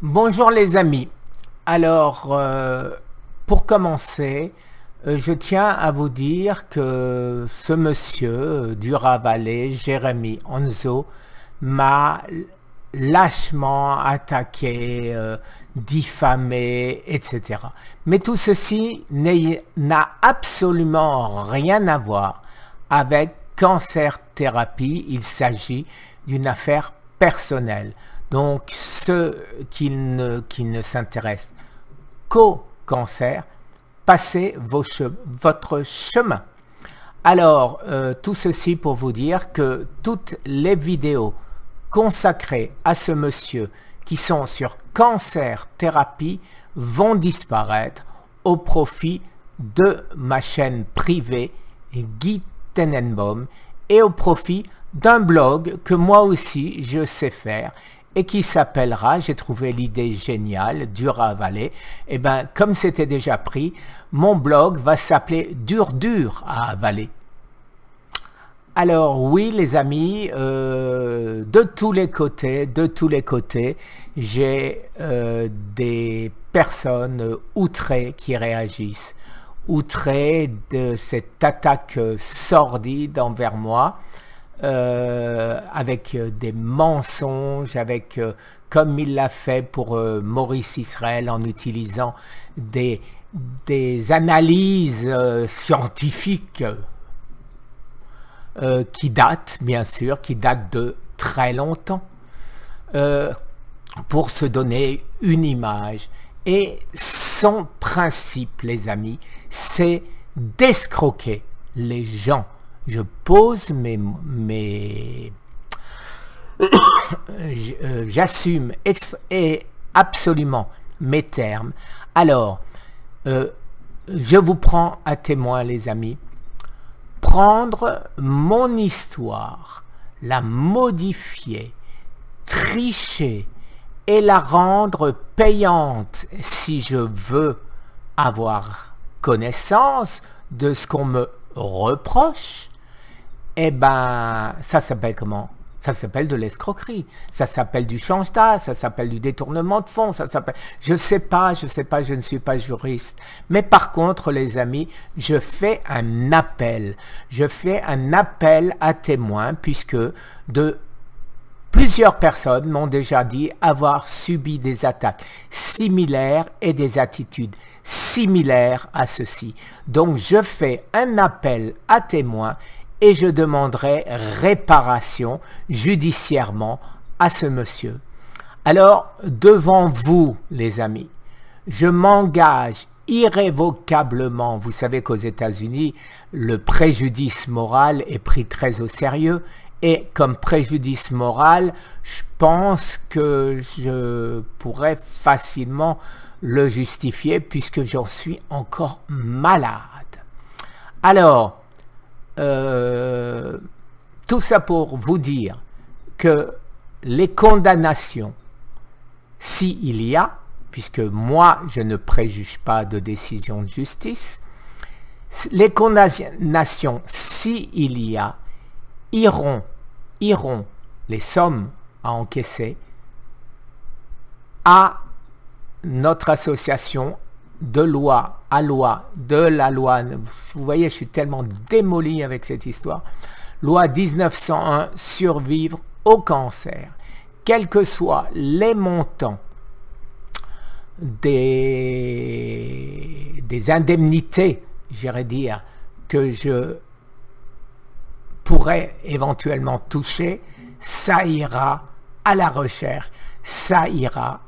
Bonjour les amis. Alors, pour commencer, je tiens à vous dire que ce monsieur du Ravalais, Jérémy Anzo, m'a lâchement attaqué, diffamé, etc. Mais tout ceci n'a absolument rien à voir avec cancer thérapie. Il s'agit d'une affaire personnelle. Donc, ceux qui ne s'intéressent qu'au cancer, passez votre chemin. Alors, tout ceci pour vous dire que toutes les vidéos consacrées à ce monsieur qui sont sur cancer thérapie vont disparaître au profit de ma chaîne privée Guy Tenenbaum et au profit d'un blog que moi aussi je sais faire et qui s'appellera, j'ai trouvé l'idée géniale, dur à avaler. Et bien, comme c'était déjà pris, mon blog va s'appeler dur à avaler. Alors oui les amis, de tous les côtés, j'ai des personnes outrées qui réagissent, outrées de cette attaque sordide envers moi. Avec des mensonges, avec comme il l'a fait pour Maurice Israël en utilisant des analyses scientifiques qui datent, bien sûr, qui datent de très longtemps, pour se donner une image. Et son principe, les amis, c'est d'escroquer les gens. Je pose j'assume absolument mes termes. Alors, je vous prends à témoin, les amis. Prendre mon histoire, la modifier, tricher et la rendre payante si je veux avoir connaissance de ce qu'on me reproche, eh ben, ça s'appelle comment? Ça s'appelle de l'escroquerie, ça s'appelle du chantage, ça s'appelle du détournement de fonds, ça s'appelle... Je sais pas, je ne suis pas juriste. Mais par contre, les amis, je fais un appel. Je fais un appel à témoins puisque plusieurs personnes m'ont déjà dit avoir subi des attaques similaires et des attitudes similaires à ceci. Donc je fais un appel à témoins et je demanderai réparation judiciairement à ce monsieur. Alors, devant vous, les amis, je m'engage irrévocablement. Vous savez qu'aux États-Unis, le préjudice moral est pris très au sérieux. Et comme préjudice moral, je pense que je pourrais facilement le justifier puisque j'en suis encore malade. Alors, tout ça pour vous dire que les condamnations, s'il y a, puisque moi je ne préjuge pas de décision de justice, les condamnations, s'il y a, iront les sommes à encaisser à notre association de loi à loi, de la loi, vous voyez, je suis tellement démoli avec cette histoire, loi 1901, survivre au cancer, quels que soient les montants des indemnités, j'irais dire, que je pourrait éventuellement toucher, ça ira à la recherche, ça ira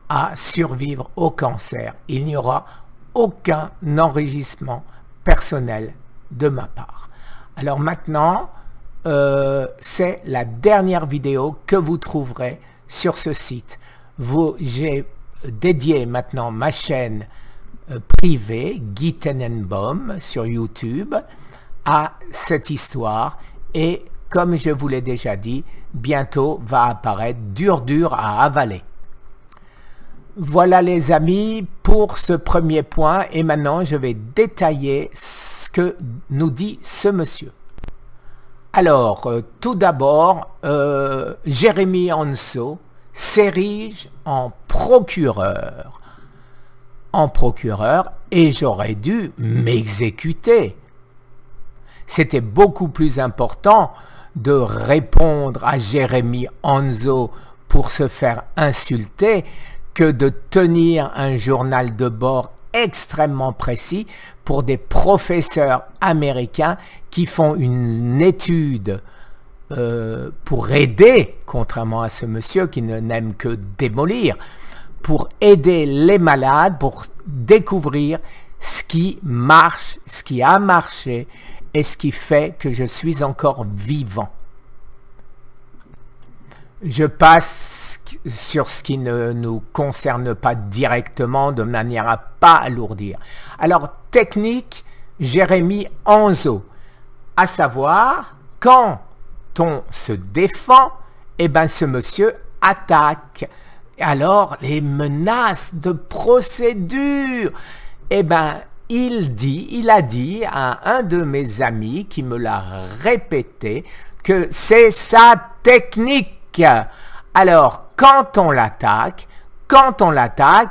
à survivre au cancer. Il n'y aura aucun enrichissement personnel de ma part. Alors maintenant, c'est la dernière vidéo que vous trouverez sur ce site. J'ai dédié maintenant ma chaîne privée, Guy Tenenbaum, sur YouTube, à cette histoire et comme je vous l'ai déjà dit, bientôt va apparaître dur à avaler. Voilà les amis pour ce premier point et maintenant je vais détailler ce que nous dit ce monsieur. Alors, tout d'abord, Jérémy Anzo s'érige en procureur. Et j'aurais dû m'exécuter. C'était beaucoup plus important de répondre à Jérémy Hanzo pour se faire insulter que de tenir un journal de bord extrêmement précis pour des professeurs américains qui font une étude pour aider, contrairement à ce monsieur qui n'aime que démolir, pour aider les malades, pour découvrir ce qui marche, ce qui a marché et ce qui fait que je suis encore vivant. Je passe sur ce qui ne nous concerne pas directement de manière à pas alourdir. Alors, technique Jérémy Hanzo, à savoir, quand on se défend, eh ben ce monsieur attaque. Alors, les menaces de procédure, eh ben, il a dit à un de mes amis qui me l'a répété que c'est sa technique. Alors, quand on l'attaque,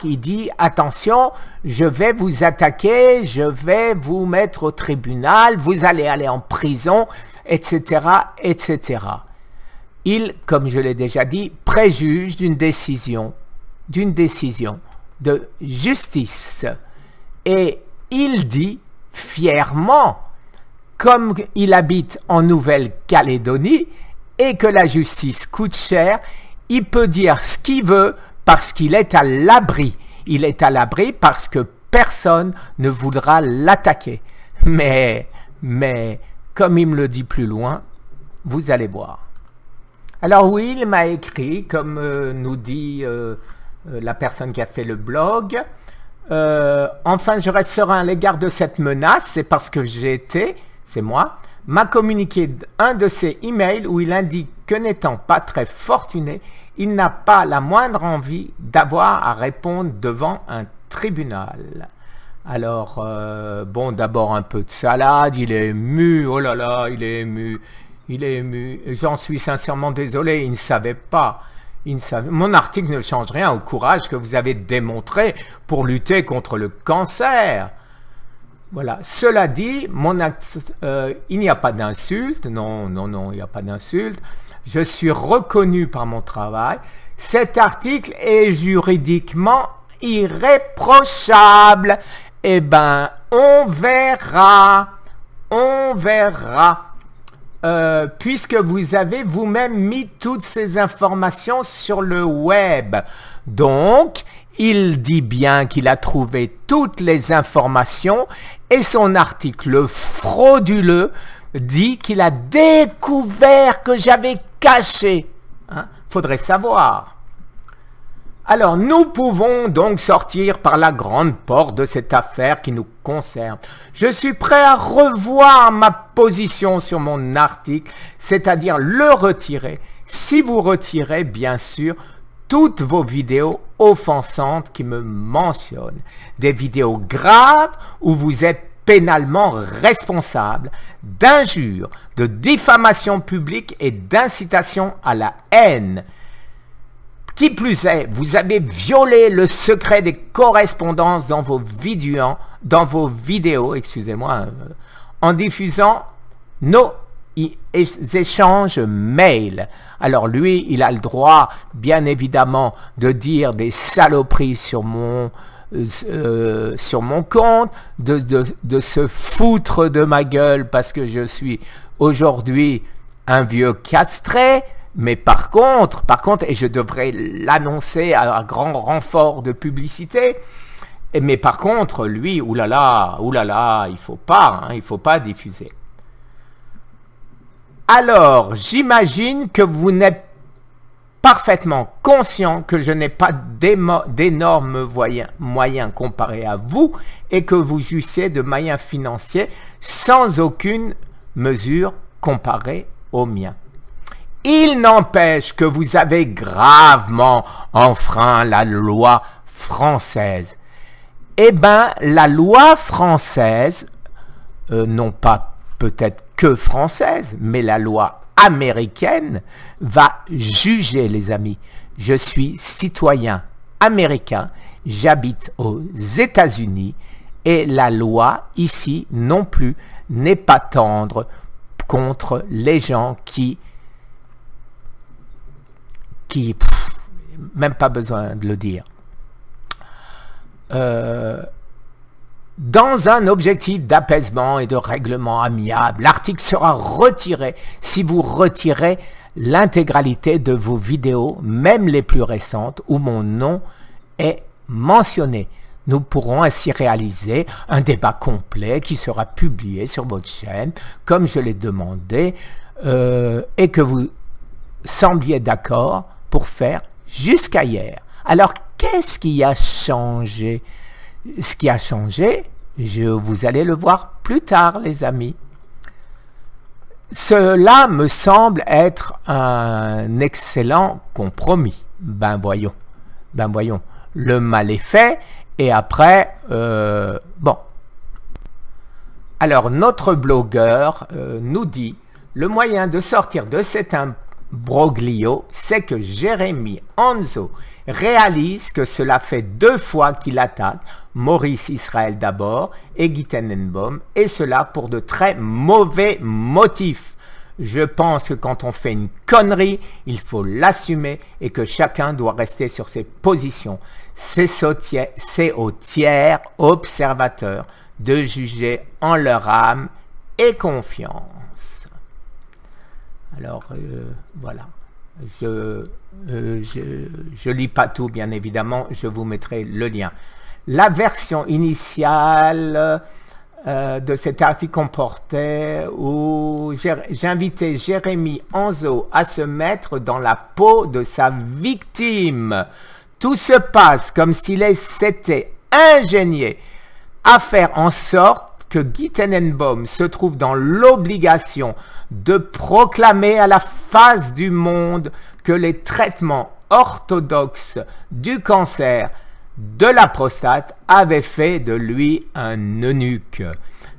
il dit « Attention, je vais vous attaquer, je vais vous mettre au tribunal, vous allez aller en prison, etc. etc. » Il, comme je l'ai déjà dit, préjuge d'une décision de justice. Et il dit fièrement, comme il habite en Nouvelle-Calédonie et que la justice coûte cher, il peut dire ce qu'il veut parce qu'il est à l'abri. Il est à l'abri parce que personne ne voudra l'attaquer. Mais, comme il me le dit plus loin, vous allez voir. Alors oui, il m'a écrit, comme nous dit la personne qui a fait le blog, enfin je reste serein à l'égard de cette menace, c'est parce que c'est moi, m'a communiqué un de ses emails où il indique que n'étant pas très fortuné, il n'a pas la moindre envie d'avoir à répondre devant un tribunal. Alors, bon, d'abord un peu de salade, il est ému, oh là là, il est ému. J'en suis sincèrement désolé, il ne savait pas. Mon article ne change rien au courage que vous avez démontré pour lutter contre le cancer. Voilà. Cela dit, il n'y a pas d'insulte. Non, il n'y a pas d'insulte. Je suis reconnu par mon travail. Cet article est juridiquement irréprochable. Eh ben, on verra. Puisque vous avez vous-même mis toutes ces informations sur le web. Donc, il dit bien qu'il a trouvé toutes les informations et son article frauduleux dit qu'il a découvert que j'avais caché. Faudrait savoir. Alors, nous pouvons donc sortir par la grande porte de cette affaire qui nous concerne. Je suis prêt à revoir ma position sur mon article, c'est-à-dire le retirer, si vous retirez, bien sûr, toutes vos vidéos offensantes qui me mentionnent. Des vidéos graves où vous êtes pénalement responsable d'injures, de diffamation publique et d'incitation à la haine. Qui plus est, vous avez violé le secret des correspondances dans vos vidéos, excusez-moi, en diffusant nos échanges mail. Alors lui, il a le droit, bien évidemment, de dire des saloperies sur mon compte, de se foutre de ma gueule parce que je suis aujourd'hui un vieux castré. Mais par contre, et je devrais l'annoncer à grand renfort de publicité, mais par contre, lui, oulala, il faut pas diffuser. Alors, j'imagine que vous n'êtes parfaitement conscient que je n'ai pas d'énormes moyens comparés à vous et que vous jouissez de moyens financiers sans aucune mesure comparée aux miens. Il n'empêche que vous avez gravement enfreint la loi française. Eh bien, la loi française, non pas peut-être que française, mais la loi américaine va juger, les amis. Je suis citoyen américain, j'habite aux États-Unis et la loi ici non plus n'est pas tendre contre les gens qui même pas besoin de le dire. Dans un objectif d'apaisement et de règlement amiable, l'article sera retiré si vous retirez l'intégralité de vos vidéos, même les plus récentes, où mon nom est mentionné. Nous pourrons ainsi réaliser un débat complet qui sera publié sur votre chaîne, comme je l'ai demandé, et que vous sembliez d'accord pour faire jusqu'à hier. Alors, qu'est-ce qui a changé? Ce qui a changé, vous allez le voir plus tard, les amis. Cela me semble être un excellent compromis. Ben voyons. Le mal est fait, et après, bon. Alors, notre blogueur nous dit, le moyen de sortir de cet imbroglio, c'est que Jérémy Hanzo réalise que cela fait 2 fois qu'il attaque Maurice Israël d'abord et Guy Tenenbaum, et cela pour de très mauvais motifs. Je pense que quand on fait une connerie, il faut l'assumer et que chacun doit rester sur ses positions. C'est aux tiers observateurs de juger en leur âme et confiance. Alors, voilà. Je lis pas tout, bien évidemment, je vous mettrai le lien. La version initiale de cet article comportait où j'invitais Jérémy Hanzo à se mettre dans la peau de sa victime. Tout se passe comme s'il s'était ingénié à faire en sorte que Guy Tenenbaum se trouve dans l'obligation de proclamer à la face du monde que les traitements orthodoxes du cancer de la prostate avaient fait de lui un eunuque.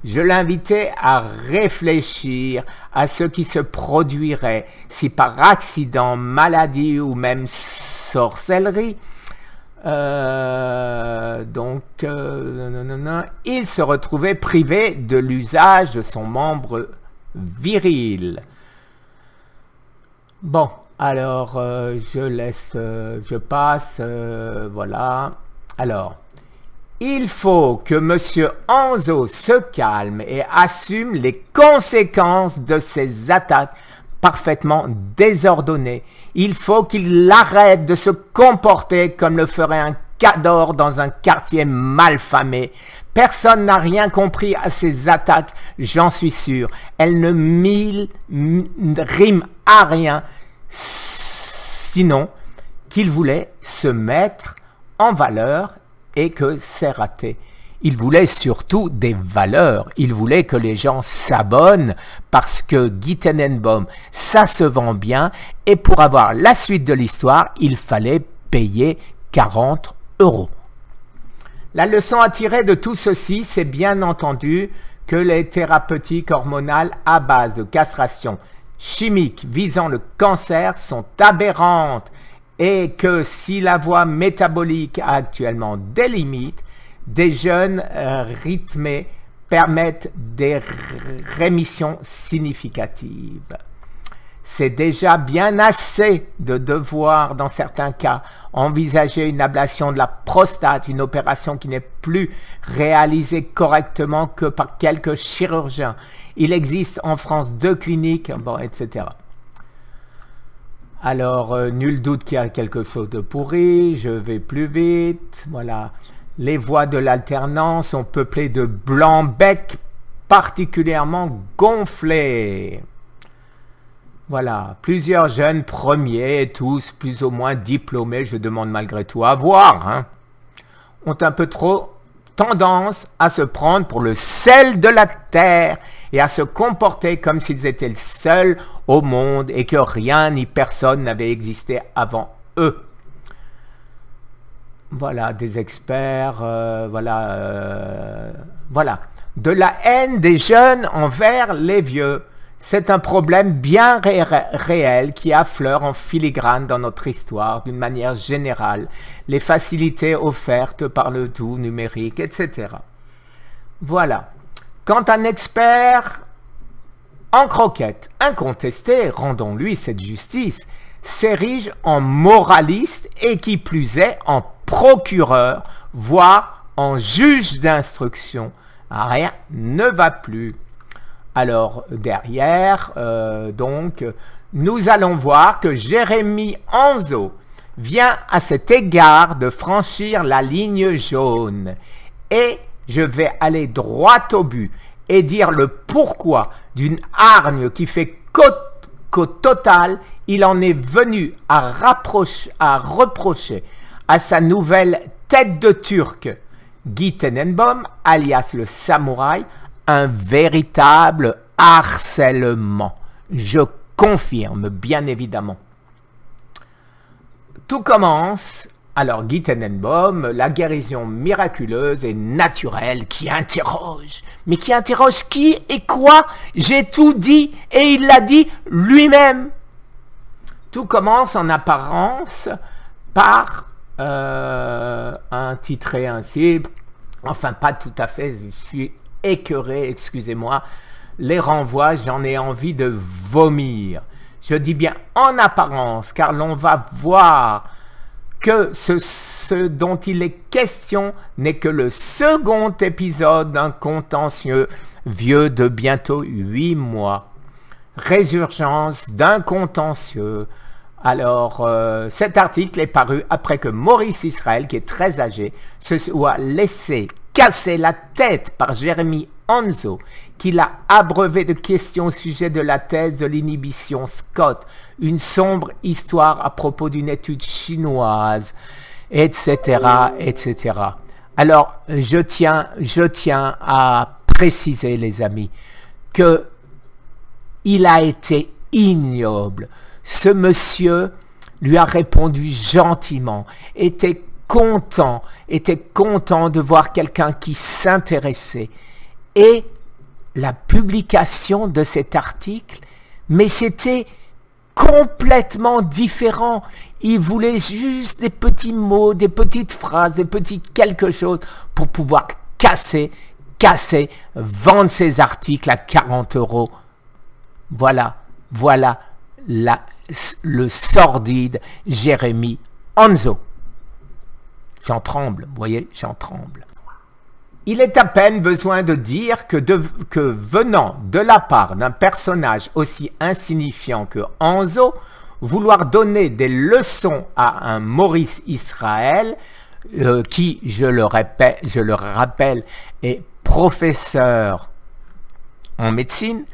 Je l'invitais à réfléchir à ce qui se produirait si par accident, maladie ou même sorcellerie, il se retrouvait privé de l'usage de son membre viril. Bon, alors je passe, voilà. Alors, il faut que M. Hanzo se calme et assume les conséquences de ces attaques parfaitement désordonnées. Il faut qu'il arrête de se comporter comme le ferait un cador dans un quartier malfamé. Personne n'a rien compris à ces attaques, j'en suis sûr. Elles ne riment à rien, sinon qu'il voulait se mettre en valeur et que c'est raté. Il voulait surtout des valeurs. Il voulait que les gens s'abonnent parce que Guy Tenenbaum, ça se vend bien. Et pour avoir la suite de l'histoire, il fallait payer 40 €. La leçon à tirer de tout ceci, c'est bien entendu que les thérapeutiques hormonales à base de castration chimique visant le cancer sont aberrantes et que si la voie métabolique a actuellement des limites, des jeûnes rythmés permettent des rémissions significatives. C'est déjà bien assez de devoir, dans certains cas, envisager une ablation de la prostate, une opération qui n'est plus réalisée correctement que par quelques chirurgiens. Il existe en France 2 cliniques, bon, etc. Alors, nul doute qu'il y a quelque chose de pourri, je vais plus vite, voilà. Les voies de l'alternance sont peuplées de blancs-becs particulièrement gonflés. Voilà, plusieurs jeunes premiers, tous plus ou moins diplômés, je demande malgré tout à voir, hein, ont un peu trop tendance à se prendre pour le sel de la terre et à se comporter comme s'ils étaient les seuls au monde et que rien ni personne n'avait existé avant eux. Voilà, des experts, voilà. De la haine des jeunes envers les vieux. C'est un problème bien réel qui affleure en filigrane dans notre histoire d'une manière générale, les facilités offertes par le tout numérique, etc. Voilà. Quand un expert en croquettes incontesté, rendons-lui cette justice, s'érige en moraliste et qui plus est en procureur, voire en juge d'instruction, rien ne va plus. Alors derrière, donc, nous allons voir que Jérémie Anzo vient à cet égard de franchir la ligne jaune. Et je vais aller droit au but et dire le pourquoi d'une hargne qui fait qu'au total, il en est venu à reprocher à sa nouvelle tête de Turc, Guy Tenenbaum, alias le samouraï, un véritable harcèlement. Je confirme, bien évidemment. Tout commence, alors Guy Tenenbaum, la guérison miraculeuse et naturelle qui interroge. Mais qui interroge qui et quoi? J'ai tout dit et il l'a dit lui-même. Tout commence en apparence par intitulé ainsi, enfin pas tout à fait, je suis écœuré, excusez-moi, les renvois, j'en ai envie de vomir. Je dis bien en apparence, car l'on va voir que ce dont il est question n'est que le second épisode d'un contentieux vieux de bientôt 8 mois. Résurgence d'un contentieux. Alors, cet article est paru après que Maurice Israël, qui est très âgé, se soit laissé casser la tête par Jérémie Anzo, qui l'a abreuvé de questions au sujet de la thèse de l'inhibition Scott, une sombre histoire à propos d'une étude chinoise, etc., etc. Alors, je tiens à préciser, les amis, que il a été ignoble. Ce monsieur lui a répondu gentiment, était content de voir quelqu'un qui s'intéressait. Et la publication de cet article, mais c'était complètement différent. Il voulait juste des petits mots, des petites phrases, des petits quelque chose pour pouvoir casser, vendre ses articles à 40 €. Voilà le sordide Jérémie Anzo. J'en tremble, vous voyez, j'en tremble. Il est à peine besoin de dire que venant de la part d'un personnage aussi insignifiant que Anzo, vouloir donner des leçons à un Maurice Israël, qui, je le rappelle, est professeur en médecine,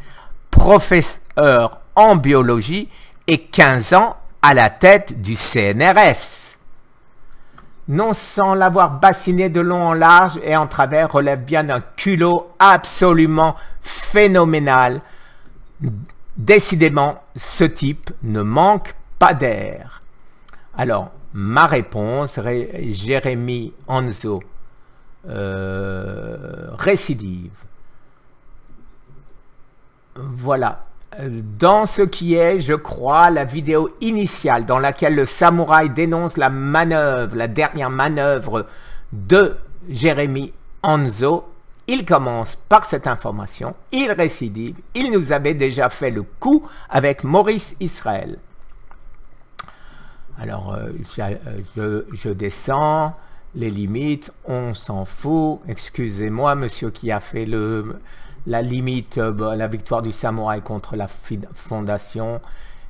professeur en biologie et 15 ans à la tête du CNRS. Non sans l'avoir bassiné de long en large et en travers, relève bien d'un culot absolument phénoménal. Décidément, ce type ne manque pas d'air. Alors, ma réponse, Jérémie Anzo, récidive. Voilà. Dans ce qui est, je crois, la vidéo initiale dans laquelle le samouraï dénonce la manœuvre, la dernière manœuvre de Jérémie Anzo, il commence par cette information, il récidive, il nous avait déjà fait le coup avec Maurice Israël. Alors, je descends, les limites, on s'en fout, excusez-moi, monsieur qui a fait la limite, la victoire du samouraï contre la fondation,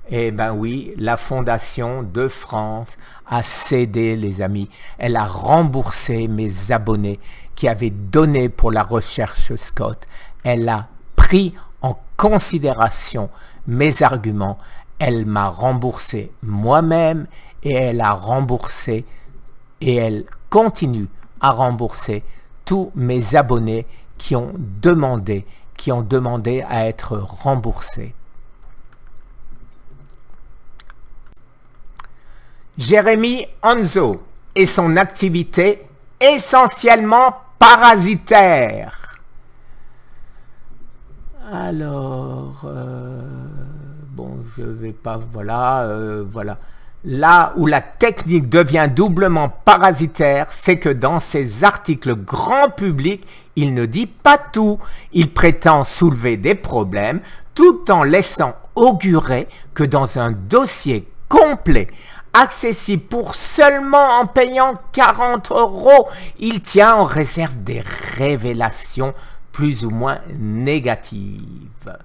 eh ben oui, la fondation de France a cédé, les amis. Elle a remboursé mes abonnés qui avaient donné pour la recherche Scott. Elle a pris en considération mes arguments. Elle m'a remboursé moi-même et elle a remboursé et elle continue à rembourser tous mes abonnés qui ont demandé à être remboursés. Jérémie Anzo et son activité essentiellement parasitaire. Alors, bon, je vais pas, voilà, voilà. Là où la technique devient doublement parasitaire, c'est que dans ses articles grand public, il ne dit pas tout. Il prétend soulever des problèmes tout en laissant augurer que dans un dossier complet, accessible pour seulement en payant 40 €, il tient en réserve des révélations plus ou moins négatives.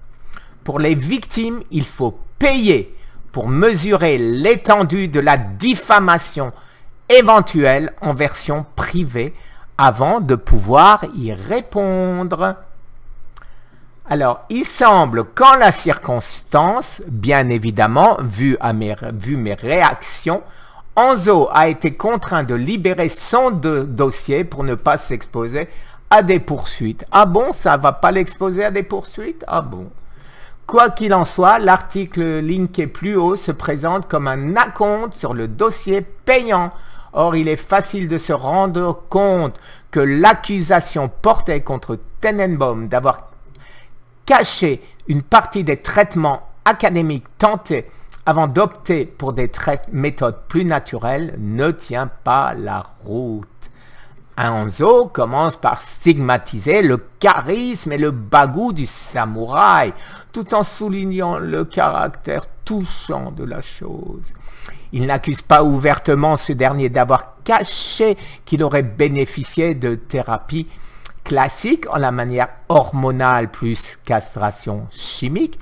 Pour les victimes, il faut payer pour mesurer l'étendue de la diffamation éventuelle en version privée avant de pouvoir y répondre. Alors, il semble qu'en la circonstance, bien évidemment, vu mes réactions, Anzo a été contraint de libérer son dossier pour ne pas s'exposer à des poursuites. Ah bon, ça va pas l'exposer à des poursuites? Ah bon. Quoi qu'il en soit, l'article linké plus haut se présente comme un acompte sur le dossier payant. Or, il est facile de se rendre compte que l'accusation portait contre Tenenbaum d'avoir caché une partie des traitements académiques tentés avant d'opter pour des méthodes plus naturelles ne tient pas la route. Anzo commence par stigmatiser le charisme et le bagou du samouraï, tout en soulignant le caractère touchant de la chose. Il n'accuse pas ouvertement ce dernier d'avoir caché qu'il aurait bénéficié de thérapies classiques en la manière hormonale plus castration chimique,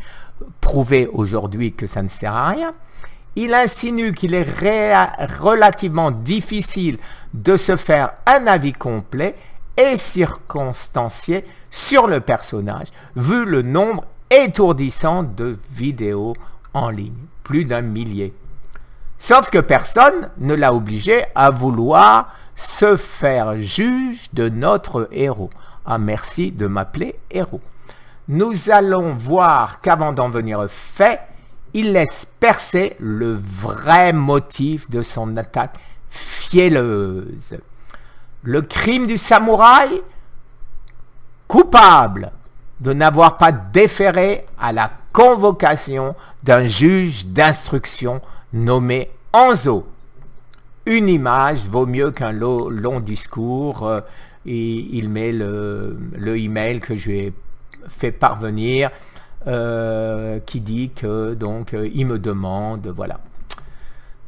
prouvé aujourd'hui que ça ne sert à rien. Il insinue qu'il est relativement difficile de se faire un avis complet et circonstancié sur le personnage, vu le nombre étourdissant de vidéos en ligne, plus d'1 millier. Sauf que personne ne l'a obligé à vouloir se faire juge de notre héros. Ah, merci de m'appeler héros. Nous allons voir qu'avant d'en venir au fait, il laisse percer le vrai motif de son attaque fielleuse. Le crime du samouraï, coupable de n'avoir pas déféré à la convocation d'un juge d'instruction nommé Anzo. Une image vaut mieux qu'un long discours. Et il met le email que je lui ai fait parvenir qui dit que donc il me demande, voilà.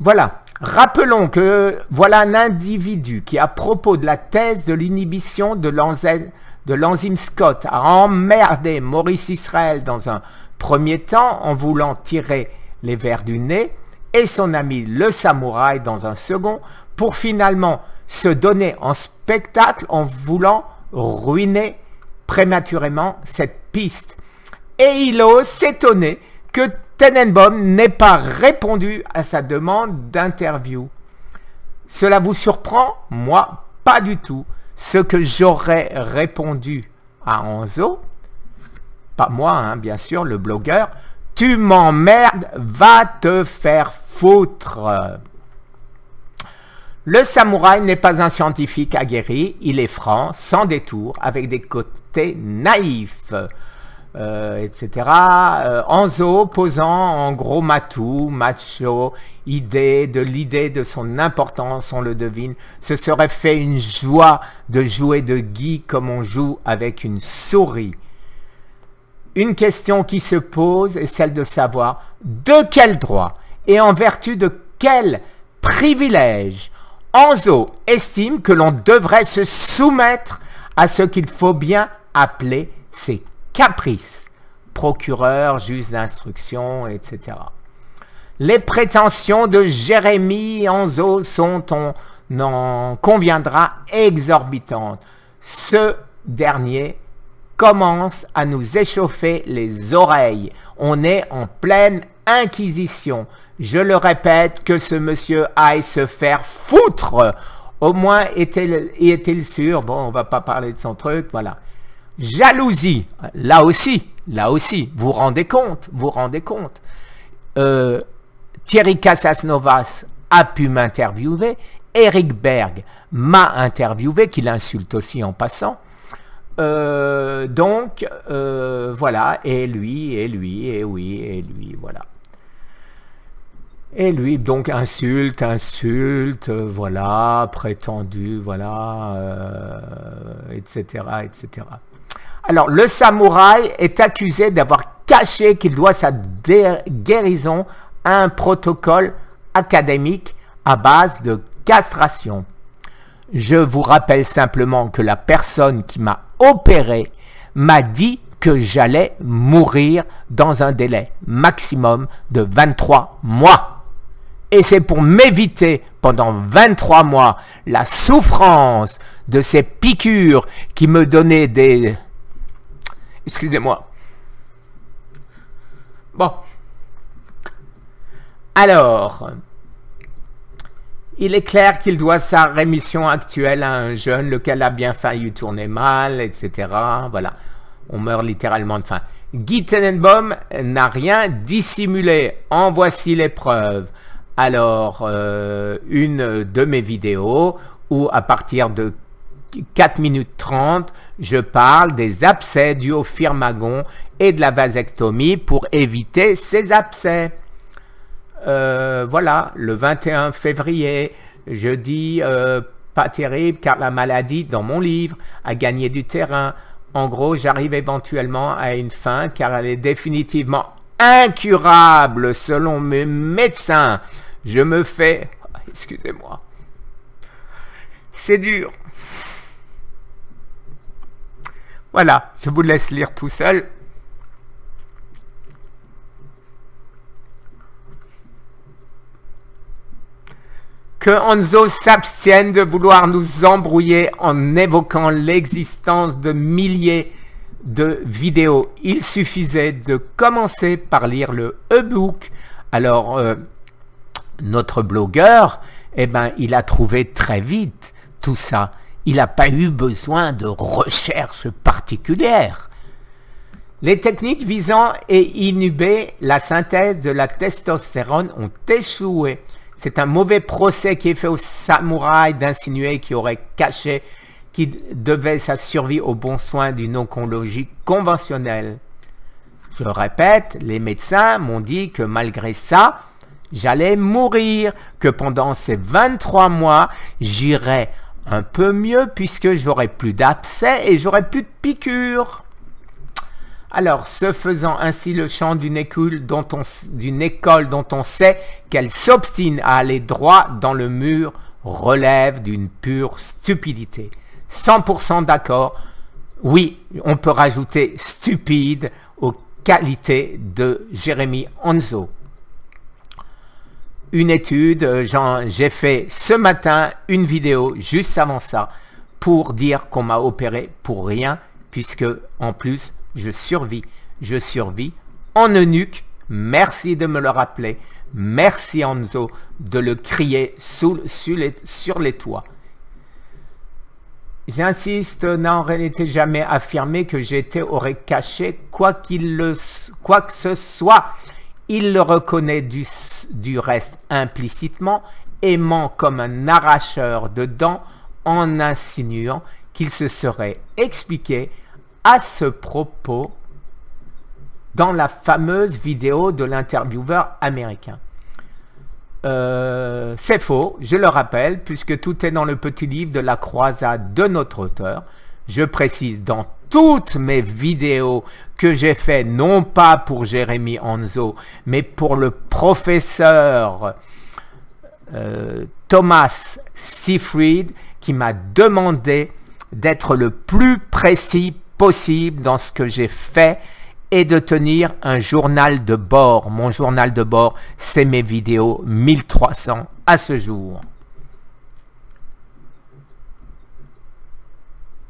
Voilà, rappelons que voilà un individu qui, à propos de la thèse de l'inhibition de l'enzyme SCOT, a emmerdé Maurice Israël dans un premier temps en voulant tirer les vers du nez, et son ami le samouraï dans un second, pour finalement se donner en spectacle en voulant ruiner prématurément cette piste. Et il ose s'étonner que Tenenbaum n'ait pas répondu à sa demande d'interview. Cela vous surprend? Moi, pas du tout. Ce que j'aurais répondu à Anzo, pas moi, hein, bien sûr, le blogueur, « Tu m'emmerdes, va te faire foutre !» Le samouraï n'est pas un scientifique aguerri, il est franc, sans détour, avec des côtés naïfs, etc. Anzo posant en gros matou, macho, l'idée de son importance, on le devine, se serait fait une joie de jouer de Guy comme on joue avec une souris. Une question qui se pose est celle de savoir de quel droit et en vertu de quel privilège Anzo estime que l'on devrait se soumettre à ce qu'il faut bien appeler ses caprices, procureur, juge d'instruction, etc. Les prétentions de Jérémy Anzo sont, on en conviendra, exorbitantes. Ce dernier commence à nous échauffer les oreilles. On est en pleine inquisition. Je le répète, que ce monsieur aille se faire foutre. Au moins est-il sûr. Bon, on va pas parler de son truc, voilà. Jalousie, là aussi, vous rendez compte. Thierry Casasnovas a pu m'interviewer. Eric Berg m'a interviewé, qu'il insulte aussi en passant. Donc, voilà, et lui, et lui, et oui, et lui, voilà. Et lui, donc, insulte, voilà, prétendu, voilà, etc., etc. Alors, le samouraï est accusé d'avoir caché qu'il doit sa guérison à un protocole académique à base de castration. Je vous rappelle simplement que la personne qui m'a opéré m'a dit que j'allais mourir dans un délai maximum de 23 mois. Et c'est pour m'éviter pendant 23 mois la souffrance de ces piqûres qui me donnaient des... Excusez-moi. Bon. Alors, il est clair qu'il doit sa rémission actuelle à un jeune, lequel a bien failli tourner mal, etc. Voilà. On meurt littéralement de faim. Guy Tenenbaum n'a rien dissimulé. En voici les preuves. Alors, une de mes vidéos où à partir de 4 minutes 30, je parle des abcès dus au firmagon et de la vasectomie pour éviter ces abcès. Voilà, le 21 février, je dis pas terrible car la maladie, dans mon livre, a gagné du terrain. En gros, j'arrive éventuellement à une fin car elle est définitivement incurable selon mes médecins. Je me fais... Excusez-moi. C'est dur. Voilà, je vous laisse lire tout seul. Que Hanzo s'abstienne de vouloir nous embrouiller en évoquant l'existence de milliers de vidéos. Il suffisait de commencer par lire le e-book. Alors, notre blogueur, eh ben, il a trouvé très vite tout ça. Il n'a pas eu besoin de recherche particulière. Les techniques visant à inhiber la synthèse de la testostérone ont échoué. C'est un mauvais procès qui est fait aux samouraïs d'insinuer qu'il aurait caché qu'il devait sa survie aux bons soins d'une oncologie conventionnelle. Je répète, les médecins m'ont dit que malgré ça, j'allais mourir, que pendant ces 23 mois, j'irais un peu mieux puisque j'aurais plus d'abcès et j'aurais plus de piqûres. Alors, ce faisant ainsi, le chant d'une école dont on sait qu'elle s'obstine à aller droit dans le mur relève d'une pure stupidité. 100% d'accord. Oui, on peut rajouter stupide aux qualités de Jérémy Hanzo. Une étude, j'ai fait ce matin une vidéo juste avant ça pour dire qu'on m'a opéré pour rien puisque en plus je survis en eunuque. Merci de me le rappeler. Merci Hanzo de le crier sur les toits. J'insiste, n'a en réalité jamais affirmé que j'étais aurait caché quoi que ce soit. Il le reconnaît du reste implicitement, aimant comme un arracheur de dents en insinuant qu'il se serait expliqué à ce propos dans la fameuse vidéo de l'intervieweur américain. C'est faux, je le rappelle, puisque tout est dans le petit livre de la croisade de notre auteur. Je précise dans toutes mes vidéos que j'ai fait, non pas pour Jérémy Hanzo, mais pour le professeur Thomas Seyfried, qui m'a demandé d'être le plus précis possible dans ce que j'ai fait et de tenir un journal de bord. Mon journal de bord, c'est mes vidéos, 1300 à ce jour.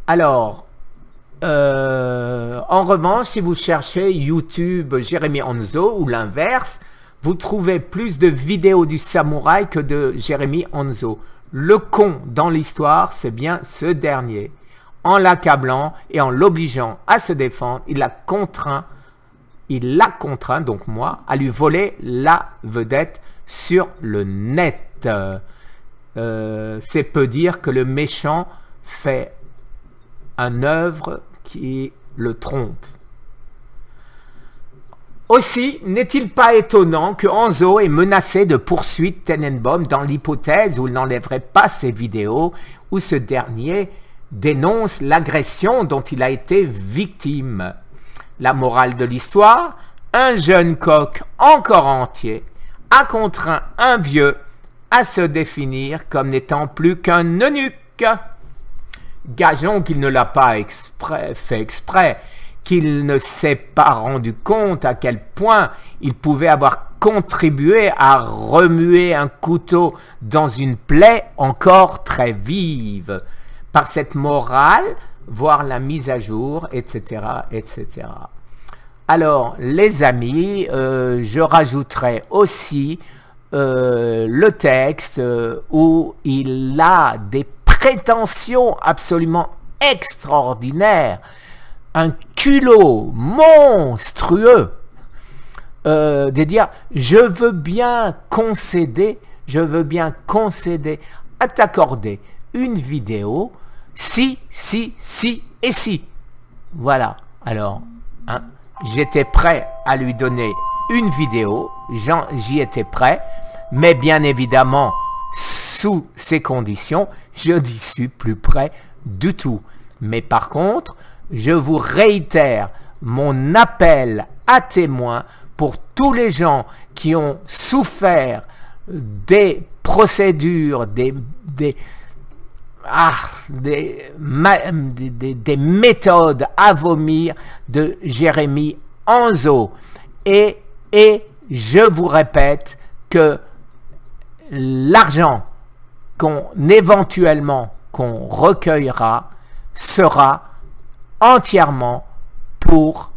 Alors, en revanche, si vous cherchez YouTube Jérémy Hanzo ou l'inverse, vous trouvez plus de vidéos du samouraï que de Jérémy Hanzo. Le con dans l'histoire, c'est bien ce dernier. En l'accablant et en l'obligeant à se défendre, il l'a contraint, donc moi, à lui voler la vedette sur le net. C'est peu dire que le méchant fait une œuvre qui le trompe. Aussi, n'est-il pas étonnant que Hanzo ait menacé de poursuite Tenenbaum dans l'hypothèse où il n'enlèverait pas ses vidéos, où ce dernier dénonce l'agression dont il a été victime. La morale de l'histoire, un jeune coq encore entier a contraint un vieux à se définir comme n'étant plus qu'un eunuque. Gageons qu'il ne l'a pas fait exprès, qu'il ne s'est pas rendu compte à quel point il pouvait avoir contribué à remuer un couteau dans une plaie encore très vive. Par cette morale, voir la mise à jour, etc., etc. Alors, les amis, je rajouterai aussi le texte où il a des prétentions absolument extraordinaires, un culot monstrueux de dire je veux bien concéder à t'accorder une vidéo si et si. Voilà. Alors, hein, j'étais prêt à lui donner une vidéo, j'y étais prêt, mais bien évidemment, sous ces conditions, je n'y suis plus prêt du tout. Mais par contre, je vous réitère mon appel à témoins pour tous les gens qui ont souffert des procédures, des méthodes à vomir de Jérémy Hanzo. Et je vous répète que l'argent éventuellement qu'on recueillera sera entièrement pour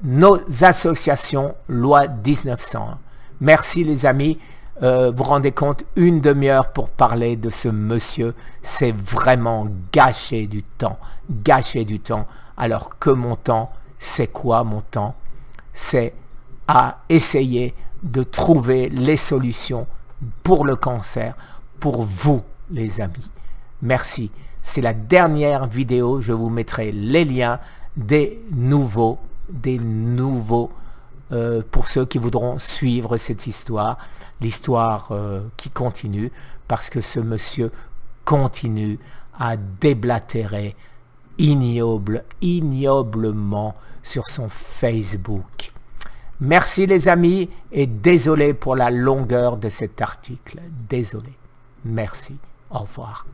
nos associations loi 1901. Merci les amis. Vous vous rendez compte, une demi-heure pour parler de ce monsieur, c'est vraiment gâcher du temps. Gâcher du temps. Alors que mon temps, c'est quoi mon temps? C'est à essayer de trouver les solutions pour le cancer, pour vous les amis. Merci. C'est la dernière vidéo, je vous mettrai les liens des nouveaux pour ceux qui voudront suivre cette histoire, l'histoire qui continue, parce que ce monsieur continue à déblatérer ignoblement sur son Facebook. Merci les amis et désolé pour la longueur de cet article. Désolé. Merci. Au revoir.